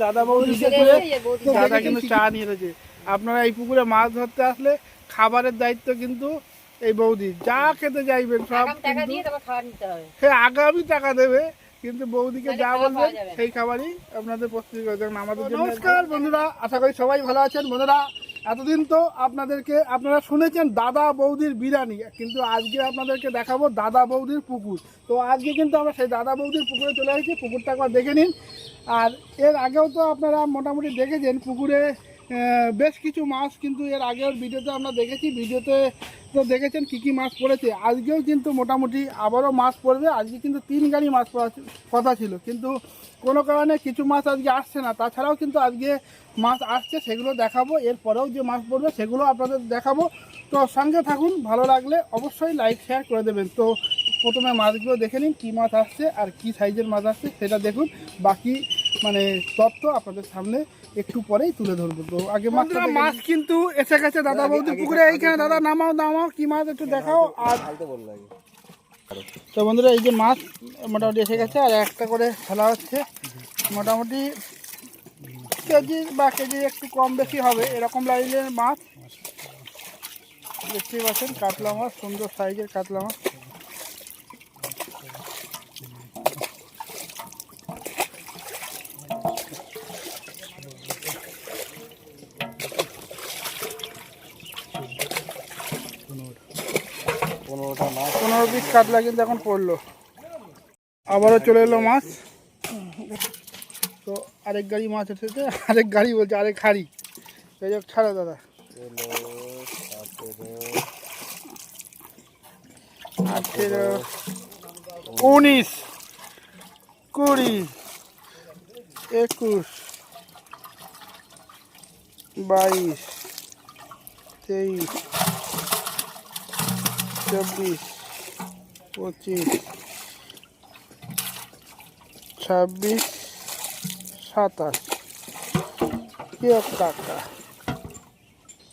দাদা বৌদির পুকুরে দাদা কিন্তু চা নিয়ে এসেছে। আপনারা এই পুকুরে মাছ ধরতে আসলে খাবারের দায়িত্ব কিন্তু এই বৌদি, যা খেতে চাইবেন সব হ্যাঁ আগামী টাকা দেবে, কিন্তু বৌদিকে যা বলবেন সেই খাবারই আপনাদের প্রস্তুতি করে দেবেন আমাদের জন্য। নমস্কার বন্ধুরা, আশা করি সবাই ভালো আছেন। বন্ধুরা এতদিন তো আপনারা শুনেছেন দাদা বৌদির বিরিয়ানি, কিন্তু আজকে আপনাদেরকে দেখাবো দাদা বৌদির পুকুর। তো আজকে কিন্তু আমরা সেই দাদা বৌদির পুকুরে চলে এসেছি, পুকুরটা একবার দেখে নিন। আর এর আগেও তো আপনারা মোটামুটি দেখেছেন পুকুরে বেশ কিছু মাছ, কিন্তু এর আগের ভিডিওতে আমরা দেখেছি, ভিডিওতে তো দেখেছেন কী কী মাছ পড়েছে। আজকেও কিন্তু মোটামুটি আবারও মাছ পড়বে। আজকে কিন্তু 3 গাড়ি মাছ পড়ার কথা ছিল, কিন্তু কোনো কারণে কিছু মাছ আজকে আসছে না। তাছাড়াও কিন্তু আজকে মাছ আসছে, সেগুলো দেখাবো। এরপরেও যে মাছ পড়বে সেগুলো আপনাদের দেখাবো। তো সঙ্গে থাকুন, ভালো লাগলে অবশ্যই লাইক শেয়ার করে দেবেন। তো প্রথমে মাছগুলো দেখে নিন কী মাছ আসছে আর কী সাইজের মাছ আসছে সেটা দেখুন। বাকি তথ্য আপনাদের সামনে একটু পরেই তুলে ধরবো। তো আগে মাছ কিন্তু এসে গেছে দাদা বৌদির পুকুরে। এইখানে দাদা নামাও কি মাছ একটু দেখাও। আর তো বন্ধুরা এই যে মাছ মোটামুটি এসে গেছে, আর একটা করে ফেলা হচ্ছে। মোটামুটি কেজি একটু কম বেশি হবে এরকম লাইনের মাছ দেখতেই পাচ্ছেন। কাতলা মাছ, সুন্দর সাইজের কাতলা মাছ। পনেরো পিস কাতলা কিন্তু এখন পড়লো। আবারও চলে এলো মাছ। তো আরেক গাড়ি মাছ এসেছে, আরেক গাড়ি বলছে আরেক হাড়ি। এই হোক ছাড়ো দাদা। 18, 19, 20, 21, 22, 23, 24, 25, 26, 27 টাকা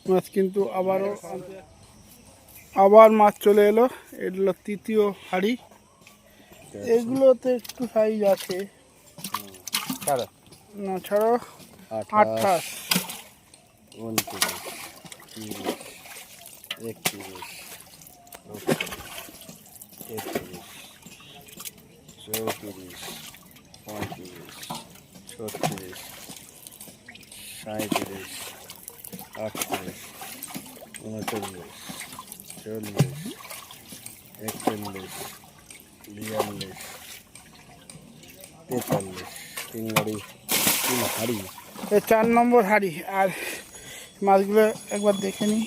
মাছ। কিন্তু আবার মাছ চলে এলো। এগুলো তৃতীয় হাড়ি। এগুলোতে একটু সাইজ আছে না, ছাড়ো 28, 29, 30, 31, 32, 33, 34, 36, 37, 38, 39, 40, 41, 42, 43, 3 হাড়ি। 4 নম্বর হাড়ি। আর মাছগুলো একবার দেখে নিই।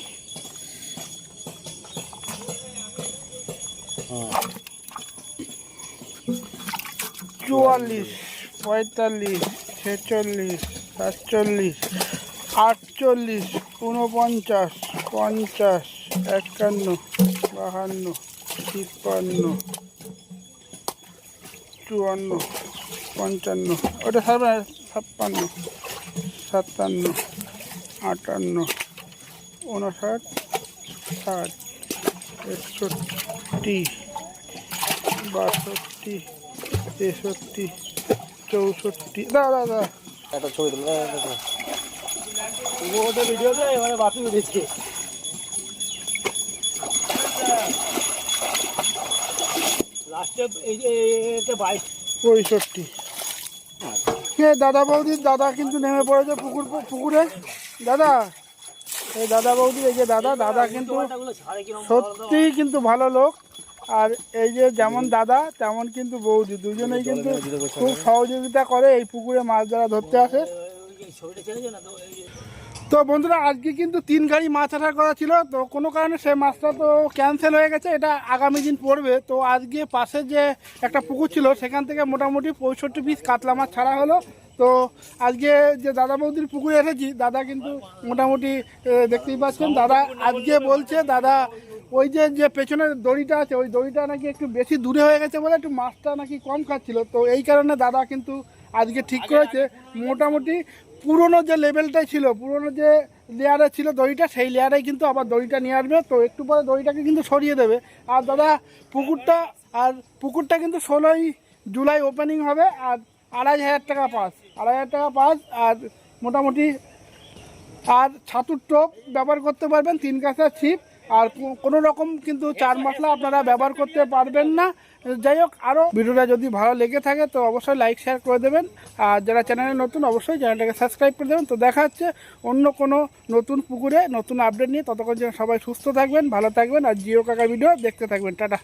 44, 45, 46, 47, 48, 49, 50, 51, 52, 53, 54, 55, ওটা 56, 57, 58, 59, 60, 61, 62, 63, 64। দাদা একটা ছবি তুলে ওটা ভিডিওতে এবারে বাকি দিচ্ছে। লাস্টে এই যে 65। দাদা বৌদির দাদা কিন্তু নেমে পড়েছে পুকুরে। দাদা এই দাদা বৌদি, এই যে দাদা কিন্তু সত্যিই কিন্তু ভালো লোক। আর এই যে যেমন দাদা তেমন কিন্তু বৌদি, দুজনেই কিন্তু খুব সহযোগিতা করে এই পুকুরে মাছ যারা ধরতে আসে। তো বন্ধুরা আজকে কিন্তু 3 গাড়ি মাছ আসার কথা ছিল, তো কোনো কারণে সেই মাছটা তো ক্যান্সেল হয়ে গেছে। এটা আগামী দিন পড়বে। তো আজকে পাশে যে একটা পুকুর ছিল সেখান থেকে মোটামুটি 65 পিস কাতলা মাছ ছাড়া হলো। তো আজকে যে দাদা বৌদির পুকুরে এসেছি, দাদা কিন্তু মোটামুটি দেখতেই পাচ্ছেন। দাদা আজকে বলছে দাদা ওই যে পেছনের দড়িটা আছে, ওই দড়িটা নাকি একটু বেশি দূরে হয়ে গেছে বলে একটু মাছটা নাকি কম খাচ্ছিল। তো এই কারণে দাদা কিন্তু আজকে ঠিক করেছে মোটামুটি পুরনো যে লেভেলটাই ছিল, পুরনো যে লেয়ারে ছিল দড়িটা, সেই লেয়ারেই কিন্তু আবার দড়িটা নিয়ে আসবে। তো একটু পরে দড়িটাকে কিন্তু সরিয়ে দেবে। আর দাদা পুকুরটা কিন্তু 16ই জুলাই ওপেনিং হবে। আর 2500 টাকা পাস। 2,500 টাকা পাস। আর মোটামুটি আর ছাতুর টোপ ব্যবহার করতে পারবেন, 3 কাঁচা ছিপ। আর কোনো রকম কিন্তু চার মশলা আপনারা ব্যবহার করতে পারবেন না। যাই হোক, আরও ভিডিওটা যদি ভালো লেগে থাকে তো অবশ্যই লাইক শেয়ার করে দেবেন। আর যারা চ্যানেলে নতুন অবশ্যই চ্যানেলটাকে সাবস্ক্রাইব করে দেবেন। তো দেখা হচ্ছে অন্য কোনো নতুন পুকুরে নতুন আপডেট নিয়ে। ততক্ষণ যেন সবাই সুস্থ থাকবেন, ভালো থাকবেন আর জিও কাকা ভিডিও দেখতে থাকবেন। টাটা।